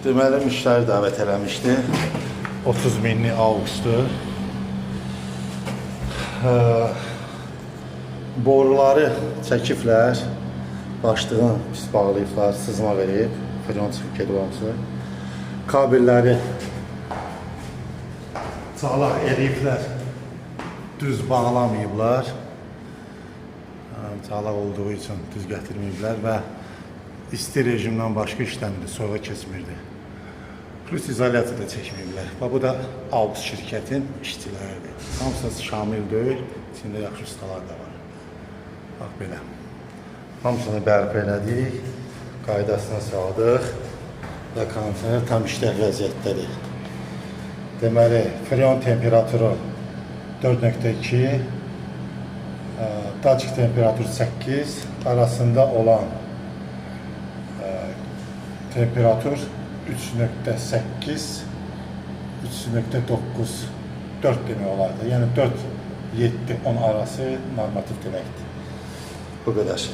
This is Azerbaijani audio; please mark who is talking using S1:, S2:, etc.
S1: Deməli, müştəri dəvət eləmişdi. 30 minlik Augus'dur. Boruları çəkiblər. Başlığını pis bağlayıblar, sızma verib. Freon çıxıb gedib hamısı. Kabelləri çalaq eləyiblər. Düz bağlamayıblar. Çalaq olduğu üçün düz gətirməyiblər və isti rejimdən başqa işləmirdi, soyuğa keçmirdi. Plus izolyasiya da çəkməyiblər. Bu da August şirkətin işçiləridir. Hamısı şamil deyil, içində yaxşı ustalar da var. Bax belə. Hamısını bərpa elədik, qaydasına saldıq və kondisioner tam işlək vəziyyətdədir. Deməli, freon temperaturu 4.2, daçik temperaturu 8, arasında olan temperatur 3.8, 3.9, 4 demək olardı. Yəni 4, 7, 10 arası normativ deməkdir. Bu qədər.